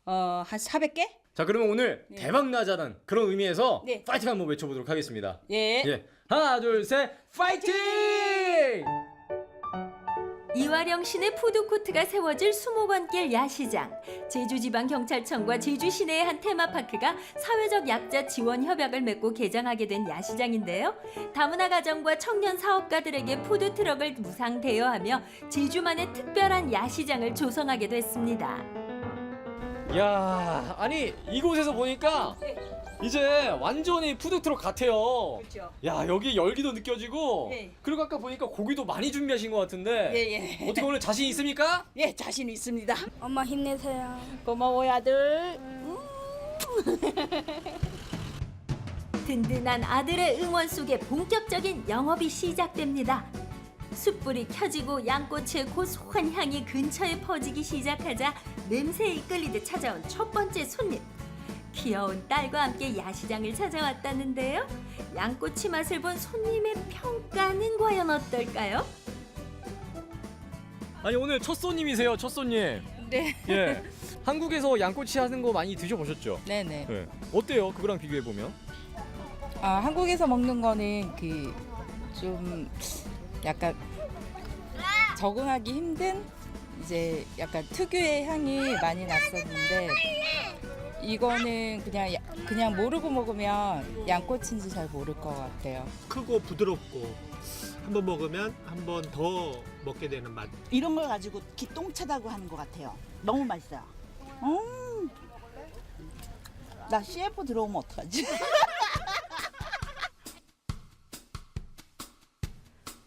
한 400개? 자 그러면 오늘 대박 나자는 그런 의미에서 네. 파이팅 한번 외쳐보도록 하겠습니다. 예. 예. 하나 둘 셋 파이팅! 이화령 씨네 푸드코트가 세워질 수목원길 야시장. 제주지방경찰청과 제주시내의 한 테마파크가 사회적 약자 지원 협약을 맺고 개장하게 된 야시장인데요. 다문화 가정과 청년 사업가들에게 푸드트럭을 무상 대여하며 제주만의 특별한 야시장을 조성하게 됐습니다. 야 아니 이곳에서 보니까 이제 완전히 푸드트럭 같아요. 그렇죠. 야 여기 열기도 느껴지고 네. 그리고 아까 보니까 고기도 많이 준비하신 것 같은데 예. 어떻게 오늘 자신 있습니까? 예, 자신 있습니다. 엄마 힘내세요. 고마워요, 아들. 든든한 아들의 응원 속에 본격적인 영업이 시작됩니다. 숯불이 켜지고 양꼬치의 고소한 향이 근처에 퍼지기 시작하자 냄새에 이끌리듯 찾아온 첫 번째 손님. 귀여운 딸과 함께 야시장을 찾아왔다는데요. 양꼬치 맛을 본 손님의 평가는 과연 어떨까요? 아니 오늘 첫 손님이세요, 첫 손님. 네. 예. 한국에서 양꼬치 하는 거 많이 드셔보셨죠? 네네. 네. 어때요? 그거랑 비교해 보면? 한국에서 먹는 거는 좀 약간 적응하기 힘든 이제 약간 특유의 향이 많이 났었는데 이거는 그냥 모르고 먹으면 양꼬치인지 잘 모를 것 같아요. 크고 부드럽고 한번 먹으면 한 번 더 먹게 되는 맛. 이런 걸 가지고 기똥차다고 하는 것 같아요. 너무 맛있어요. 나 CF 들어오면 어떡하지?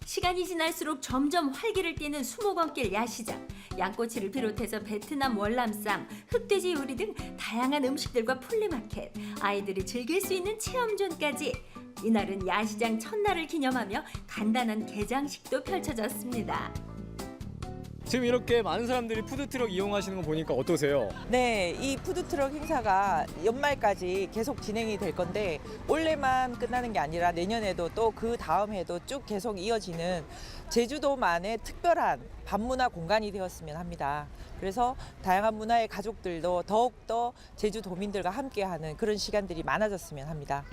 시간이 지날수록 점점 활기를 띠는 수목원길 야시장. 양꼬치를 비롯해서 베트남 월남쌈, 흑돼지 요리 등 다양한 음식들과 플리마켓, 아이들이 즐길 수 있는 체험존까지. 이날은 야시장 첫날을 기념하며 간단한 개장식도 펼쳐졌습니다. 지금 이렇게 많은 사람들이 푸드트럭 이용하시는 거 보니까 어떠세요? 네, 이 푸드트럭 행사가 연말까지 계속 진행이 될 건데 올해만 끝나는 게 아니라 내년에도 또 그 다음 해도 쭉 계속 이어지는 제주도만의 특별한 밤문화 공간이 되었으면 합니다. 그래서 다양한 문화의 가족들도 더욱더 제주도민들과 함께하는 그런 시간들이 많아졌으면 합니다.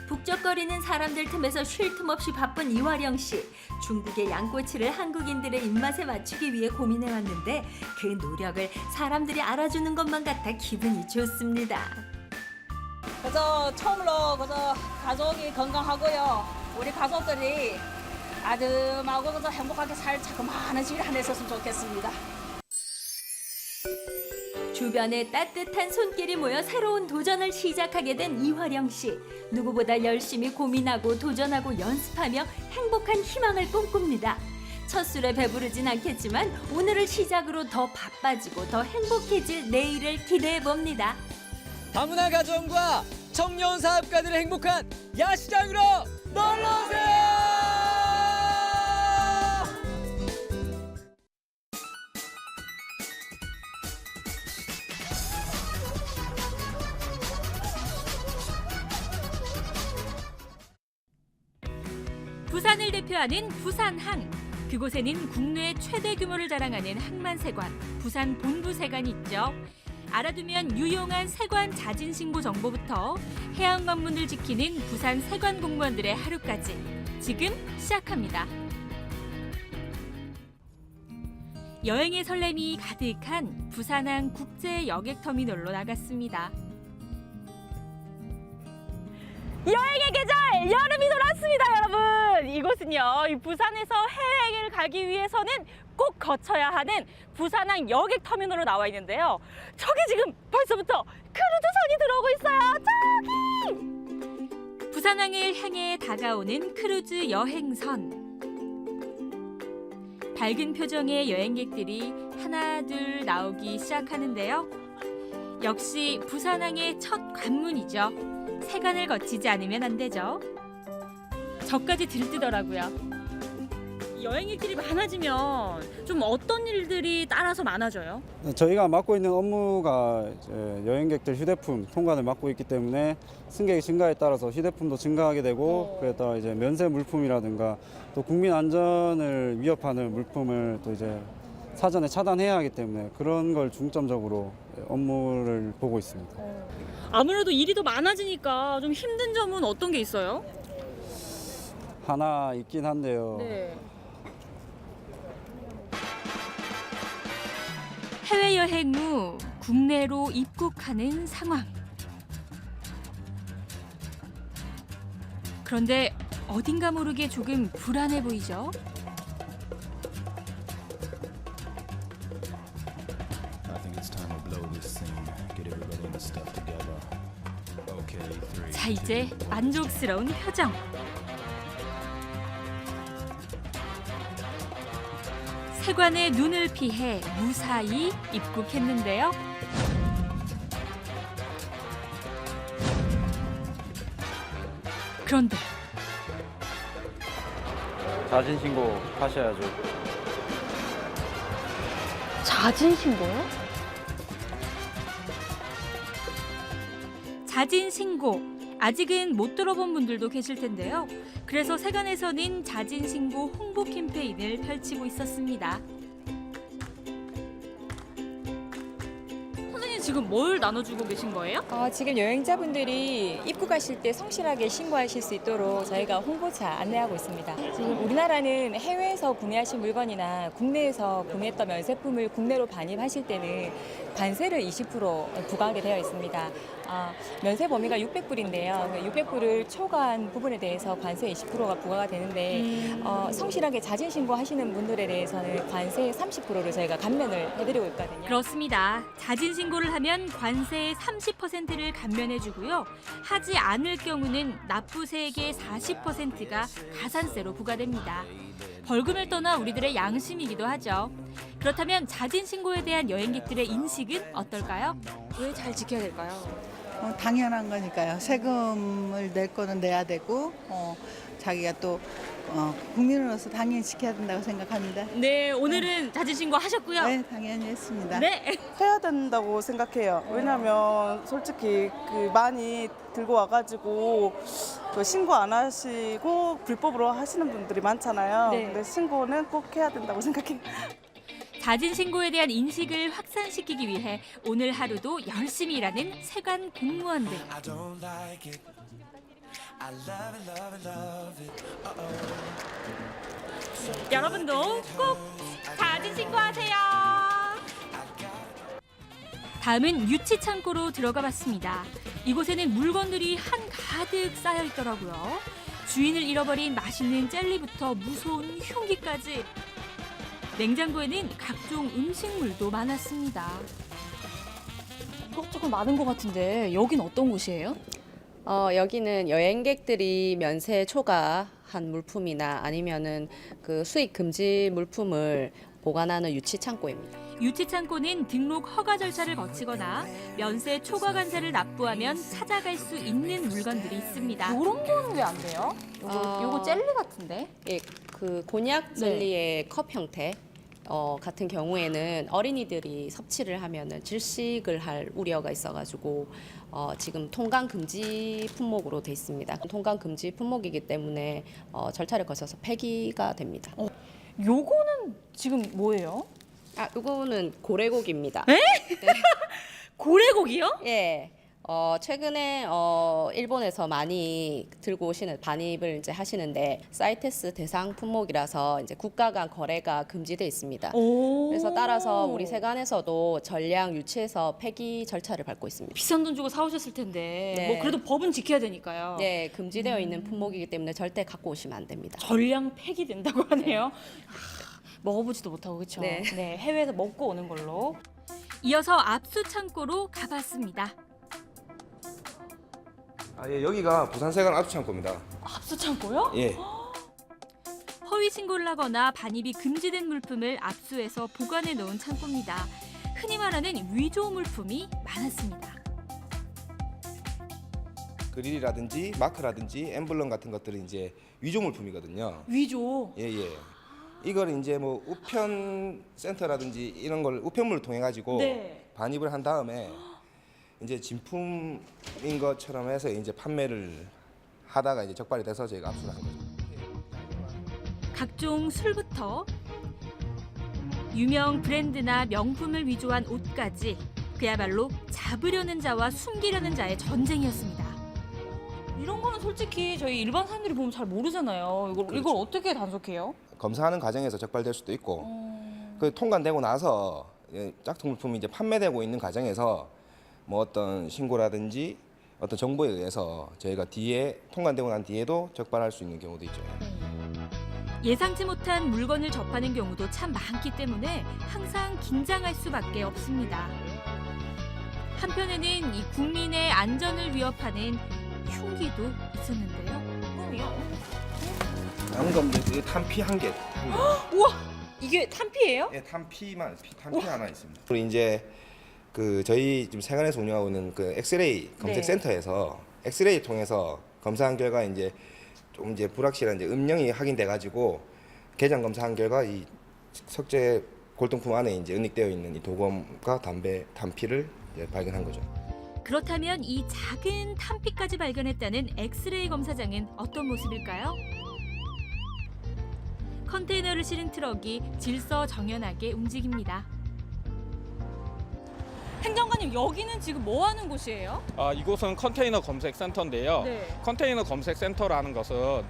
북적거리는 사람들 틈에서 쉴 틈 없이 바쁜 이화령 씨. 중국의 양꼬치를 한국인들의 입맛에 맞추기 위해 고민해왔는데 그 노력을 사람들이 알아주는 것만 같아 기분이 좋습니다. 그래서 처음으로 가족이 건강하고요. 우리 가족들이 아름하고 행복하게 살 자그마한 집 하나 있었으면 좋겠습니다. 주변에 따뜻한 손길이 모여 새로운 도전을 시작하게 된 이화령 씨. 누구보다 열심히 고민하고 도전하고 연습하며 행복한 희망을 꿈꿉니다. 첫 술에 배부르진 않겠지만 오늘을 시작으로 더 바빠지고 더 행복해질 내일을 기대해 봅니다. 다문화 가정과 청년 사업가들의 행복한 야시장으로 놀러 오세요. 부산을 대표하는 부산항. 그곳에는 국내 최대 규모를 자랑하는 항만세관, 부산 본부세관이 있죠. 알아두면 유용한 세관 자진신고 정보부터 해양 관문을 지키는 부산 세관 공무원들의 하루까지 지금 시작합니다. 여행의 설렘이 가득한 부산항 국제 여객터미널로 나갔습니다. 여행의 계절 여름이 돌아왔습니다, 여러분. 이곳은요, 이 부산에서 해외여행을 가기 위해서는 꼭 거쳐야 하는 부산항 여객터미널로 나와 있는데요. 저기 지금 벌써부터 크루즈선이 들어오고 있어요. 저기! 부산항을 향해 다가오는 크루즈 여행선. 밝은 표정의 여행객들이 하나 둘 나오기 시작하는데요. 역시 부산항의 첫 관문이죠. 세관을 거치지 않으면 안 되죠. 저까지 들뜨더라고요. 여행객들이 많아지면 좀 어떤 일들이 따라서 많아져요? 저희가 맡고 있는 업무가 이제 여행객들 휴대폰 통관을 맡고 있기 때문에 승객의 증가에 따라서 휴대폰도 증가하게 되고 그랬다가 이제 면세 물품이라든가 또 국민 안전을 위협하는 물품을 또 이제 사전에 차단해야 하기 때문에 그런 걸 중점적으로 업무를 보고 있습니다. 아무래도 일이 더 많아지니까 좀 힘든 점은 어떤 게 있어요? 하나 있긴 한데요. 네. 해외여행 후 국내로 입국하는 상황. 그런데 어딘가 모르게 조금 불안해 보이죠? 자, 이제 만족스러운 표정. 세관의 눈을 피해 무사히 입국했는데요. 그런데 자진신고 하셔야죠. 자진신고요? 자진신고. 아직은 못 들어본 분들도 계실 텐데요. 그래서 세관에서는 자진신고 홍보 캠페인을 펼치고 있었습니다. 선생님, 지금 뭘 나눠주고 계신 거예요? 지금 여행자분들이 입국하실 때 성실하게 신고하실 수 있도록 저희가 홍보차 안내하고 있습니다. 지금 우리나라는 해외에서 구매하신 물건이나 국내에서 구매했던 면세품을 국내로 반입하실 때는 관세를 20% 부과하게 되어 있습니다. 면세 범위가 600불인데요. 600불을 초과한 부분에 대해서 관세 20%가 부과가 되는데 성실하게 자진 신고하시는 분들에 대해서는 관세 30%를 저희가 감면을 해드리고 있거든요. 그렇습니다. 자진 신고를 하면 관세의 30%를 감면해주고요. 하지 않을 경우는 납부세액의 40%가 가산세로 부과됩니다. 벌금을 떠나 우리들의 양심이기도 하죠. 그렇다면 자진 신고에 대한 여행객들의 인식은 어떨까요? 왜 잘 지켜야 될까요? 당연한 거니까요. 세금을 낼 거는 내야 되고 자기가 또 국민으로서 당연히 지켜야 된다고 생각합니다. 네, 오늘은 자진 신고 하셨고요. 네, 당연히 했습니다. 네. 해야 된다고 생각해요. 왜냐하면 솔직히 많이 들고 와가지고 신고 안 하시고 불법으로 하시는 분들이 많잖아요. 네. 근데 신고는 꼭 해야 된다고 생각해요. 자진 신고에 대한 인식을 확산시키기 위해 오늘 하루도 열심히 일하는 세관 공무원들. 여러분도 꼭 자진 신고하세요. 다음은 유치 창고로 들어가 봤습니다. 이곳에는 물건들이 한가득 쌓여 있더라고요. 주인을 잃어버린 맛있는 젤리부터 무서운 흉기까지. 냉장고에는 각종 음식물도 많았습니다. 이것저것 많은 것 같은데 여긴 어떤 곳이에요? 여기는 여행객들이 면세 초과한 물품이나 아니면은 그 수입 금지 물품을 보관하는 유치 창고입니다. 유치 창고는 등록 허가 절차를 거치거나 면세 초과 관세를 납부하면 찾아갈 수 있는 물건들이 있습니다. 이런 거는 왜 안 돼요? 요거 젤리 같은데? 예, 그 곤약 젤리의 컵 형태 같은 경우에는 어린이들이 섭취를 하면은 질식을 할 우려가 있어가지고 지금 통관 금지 품목으로 돼 있습니다. 통관 금지 품목이기 때문에 절차를 거쳐서 폐기가 됩니다. 요거는 지금 뭐예요? 요거는 고래고기입니다. 에? 고래고기요? 예. 최근에 일본에서 많이 들고 오시는 반입을 이제 하시는데 사이테스 대상 품목이라서 이제 국가 간 거래가 금지돼 있습니다. 그래서 따라서 우리 세관에서도 전량 유치해서 폐기 절차를 밟고 있습니다. 비싼 돈 주고 사오셨을 텐데 네. 뭐 그래도 법은 지켜야 되니까요. 네, 금지되어 있는 품목이기 때문에 절대 갖고 오시면 안 됩니다. 전량 폐기된다고 하네요. 먹어보지도 못하고 그렇죠. 네. 네, 해외에서 먹고 오는 걸로. 이어서 압수 창고로 가봤습니다. 예, 여기가 부산세관 압수창고입니다. 압수 창고요? 예. 허위 신고를 하거나 반입이 금지된 물품을 압수해서 보관해 놓은 창고입니다. 흔히 말하는 위조 물품이 많았습니다. 그릴이라든지 마크라든지 엠블럼 같은 것들은 이제 위조 물품이거든요. 위조? 예. 이걸 이제 뭐 우편 센터라든지 이런 걸 우편물을 통해 가지고 반입을 한 다음에 이제 진품인 것처럼 해서 이제 판매를 하다가 이제 적발이 돼서 저희가 압수를 한 거죠. 각종 술부터 유명 브랜드나 명품을 위조한 옷까지 그야말로 잡으려는 자와 숨기려는 자의 전쟁이었습니다. 이런 거는 솔직히 저희 일반 사람들이 보면 잘 모르잖아요. 이걸 어떻게 단속해요? 검사하는 과정에서 적발될 수도 있고 그 통관되고 나서 짝퉁 물품이 이제 판매되고 있는 과정에서 뭐 어떤 신고라든지 어떤 정보에 의해서 저희가 뒤에 통관되고 난 뒤에도 적발할 수 있는 경우도 있죠. 예상치 못한 물건을 접하는 경우도 참 많기 때문에 항상 긴장할 수밖에 없습니다. 한편에는 이 국민의 안전을 위협하는 흉기도 있었는데요. 남은 건 이제 탄피 한 개. 우와, 이게 탄피예요? 네, 탄피 하나 있습니다. 그리고 이제 그 저희 지금 세관에서 운영하고 있는 그 엑스레이 검색 센터에서 엑스레이 통해서 검사한 결과 이제 좀 이제 불확실한 이제 음영이 확인돼 가지고 개장 검사한 결과 이 석재 골동품 안에 이제 은닉되어 있는 이 도검과 담배 탄피를 이제 발견한 거죠. 그렇다면 이 작은 탄피까지 발견했다는 엑스레이 검사장은 어떤 모습일까요? 컨테이너를 실은 트럭이 질서정연하게 움직입니다. 행정관님, 여기는 지금 뭐 하는 곳이에요? 이곳은 컨테이너 검색 센터인데요. 네. 컨테이너 검색 센터라는 것은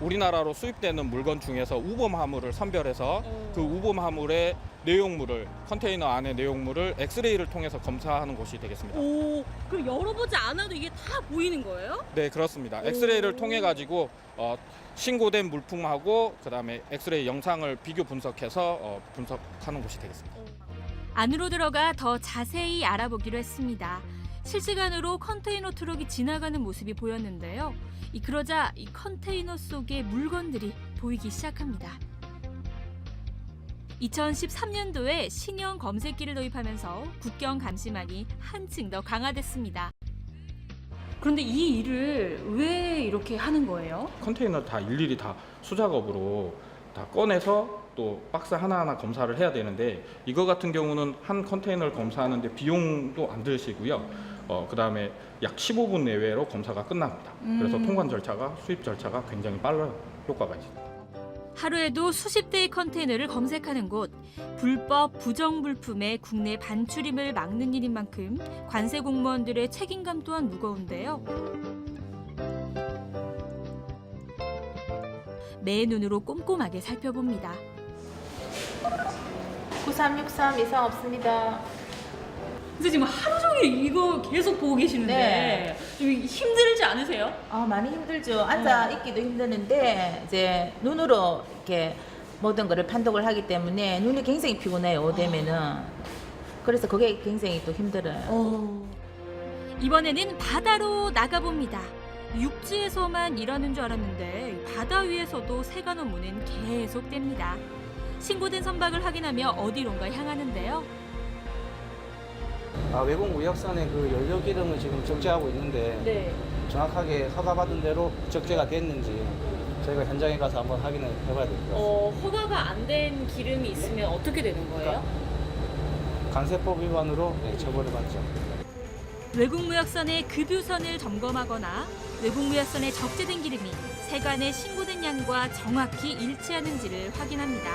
우리나라로 수입되는 물건 중에서 우범 화물을 선별해서 그 우범 화물의 내용물을 컨테이너 안의 내용물을 엑스레이를 통해서 검사하는 곳이 되겠습니다. 오, 그럼 열어보지 않아도 이게 다 보이는 거예요? 네, 그렇습니다. 엑스레이를 통해 가지고 신고된 물품하고 그다음에 엑스레이 영상을 비교 분석해서 분석하는 곳이 되겠습니다. 안으로 들어가 더 자세히 알아보기로 했습니다. 실시간으로 컨테이너 트럭이 지나가는 모습이 보였는데요. 그러자 이 컨테이너 속에 물건들이 보이기 시작합니다. 2013년도에 신형 검색기를 도입하면서 국경 감시망이 한층 더 강화됐습니다. 그런데 이 일을 왜 이렇게 하는 거예요? 컨테이너 다 일일이 다 수작업으로 다 꺼내서 또 박스 하나하나 검사를 해야 되는데 이거 같은 경우는 한 컨테이너를 검사하는데 비용도 안 들으시고요. 그다음에 약 15분 내외로 검사가 끝납니다. 그래서 통관 절차가 수입 절차가 굉장히 빠른 효과가 있습니다. 하루에도 수십 대의 컨테이너를 검색하는 곳. 불법 부정 물품의 국내 반출임을 막는 일인 만큼 관세 공무원들의 책임감 또한 무거운데요. 매 눈으로 꼼꼼하게 살펴봅니다. 9363 이상 없습니다. 근데 지금 하루 종일 이거 계속 보고 계시는데 네. 좀 힘들지 않으세요? 많이 힘들죠. 앉아 있기도 힘드는데 이제 눈으로 이렇게 모든 거를 판독을 하기 때문에 눈이 굉장히 피곤해요. 오되면은. 그래서 그게 굉장히 또 힘들어요. 이번에는 바다로 나가봅니다. 육지에서만 일하는 줄 알았는데 바다 위에서도 세관 업무는 계속됩니다. 신고된 선박을 확인하며 어디론가 향하는데요. 외국 무역선의 그 연료 기름을 지금 적재하고 있는데 네. 정확하게 허가받은 대로 적재가 됐는지 저희가 현장에 가서 한번 확인을 해봐야 될 것 같습니다. 허가가 안 된 기름이 있으면 어떻게 되는 거예요? 관세법 위반으로 처벌을 받죠. 외국무역선의 급유선을 점검하거나 외국무역선에 적재된 기름이 세관에 신고된 양과 정확히 일치하는지를 확인합니다.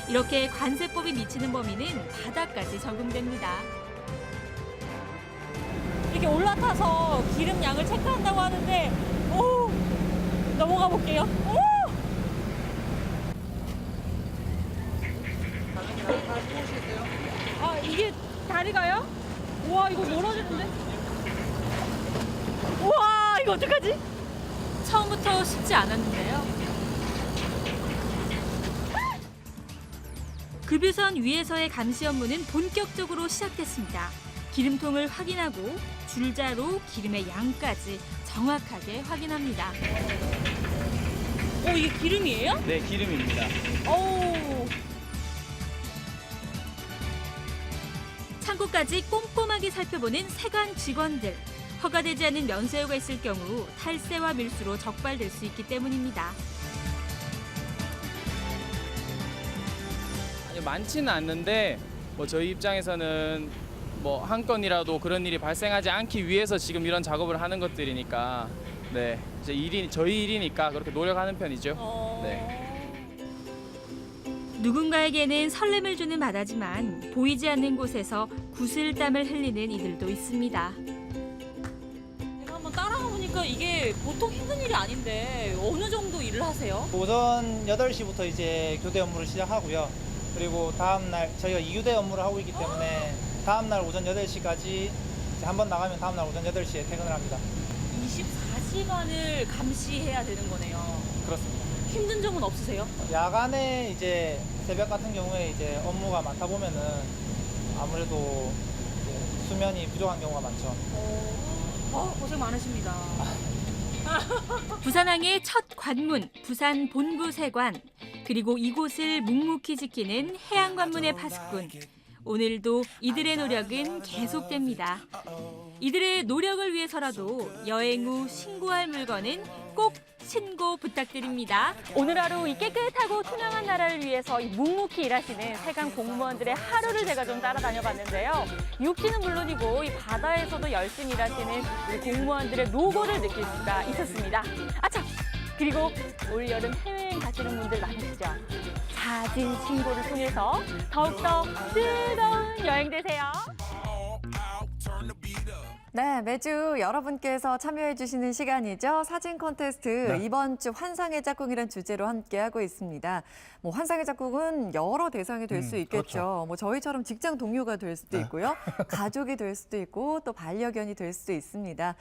이렇게 관세법이 미치는 범위는 바다까지 적용됩니다. 이렇게 올라타서 기름 양을 체크한다고 하는데 넘어가 볼게요. 이게 다리가요? 우와, 이거 멀어지는데? 우와, 이거 어떡하지? 처음부터 쉽지 않았는데요. 급유선 위에서의 감시 업무는 본격적으로 시작됐습니다. 기름통을 확인하고 줄자로 기름의 양까지 정확하게 확인합니다. 이게 기름이에요? 네, 기름입니다. 창고까지 꼼꼼하게 살펴보는 세관 직원들. 허가되지 않은 면세유가 있을 경우 탈세와 밀수로 적발될 수 있기 때문입니다. 많지는 않는데 저희 입장에서는 한 건이라도 그런 일이 발생하지 않기 위해서 지금 이런 작업을 하는 것들이니까 네, 이제 저희 일이니까 그렇게 노력하는 편이죠. 네. 누군가에게는 설렘을 주는 바다지만 보이지 않는 곳에서 구슬땀을 흘리는 이들도 있습니다. 제가 한번 따라가 보니까 이게 보통 힘든 일이 아닌데 어느 정도 일을 하세요? 오전 8시부터 이제 교대 업무를 시작하고요. 그리고 다음날 저희가 2교대 업무를 하고 있기 때문에 다음날 오전 8시까지 한 번 나가면 다음날 오전 8시에 퇴근을 합니다. 24시간을 감시해야 되는 거네요. 그렇습니다. 힘든 점은 없으세요? 야간에 이제 새벽 같은 경우에 이제 업무가 많다 보면은 아무래도 이제 수면이 부족한 경우가 많죠. 고생 많으십니다. 부산항의 첫 관문, 부산 본부세관, 그리고 이곳을 묵묵히 지키는 해양관문의 파수꾼. 오늘도 이들의 노력은 계속됩니다. 이들의 노력을 위해서라도 여행 후 신고할 물건은 꼭 신고 부탁드립니다. 오늘 하루 이 깨끗하고 투명한 나라를 위해서 묵묵히 일하시는 세관 공무원들의 하루를 제가 좀 따라다녀 봤는데요. 육지는 물론이고 이 바다에서도 열심히 일하시는 우리 공무원들의 노고를 느낄 수가 있었습니다. 아참! 그리고 올 여름 해외여행 가시는 분들 많으시죠? 사진 신고를 통해서 더욱더 즐거운 여행 되세요. 네, 매주 여러분께서 참여해주시는 시간이죠. 사진 콘테스트. 네. 이번 주 환상의 짝꿍이란 주제로 함께하고 있습니다. 뭐 환상의 짝꿍은 여러 대상이 될 수 있겠죠. 그렇죠. 뭐 저희처럼 직장 동료가 될 수도 네. 있고요. 가족이 될 수도 있고 또 반려견이 될 수도 있습니다.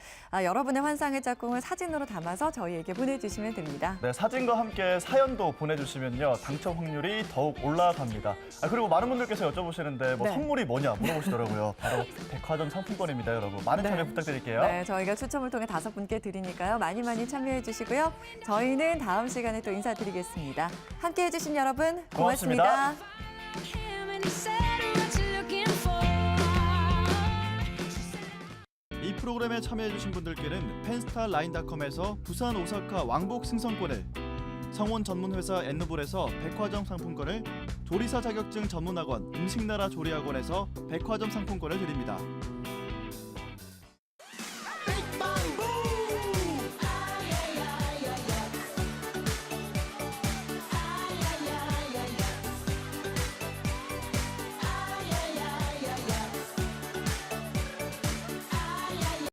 여러분의 환상의 짝꿍을 사진으로 담아서 저희에게 보내주시면 됩니다. 네, 사진과 함께 사연도 보내주시면요. 당첨 확률이 더욱 올라갑니다. 그리고 많은 분들께서 여쭤보시는데 뭐 네. 선물이 뭐냐 물어보시더라고요. 바로 백화점 상품권입니다, 여러분. 많은 참여 부탁드릴게요. 네, 저희가 추첨을 통해 5분께 드리니까요. 많이 해주시고요. 저희는 다음 시간에 또 인사드리겠습니다. 함께해 주신 여러분 고맙습니다. 이 프로그램에 참여해주신 분들께는 펜스타 라인닷컴에서 부산 오사카 왕복 승선권을, 성원 전문회사 엔누볼에서 백화점 상품권을, 조리사 자격증 전문학원 음식나라 조리학원에서 백화점 상품권을 드립니다.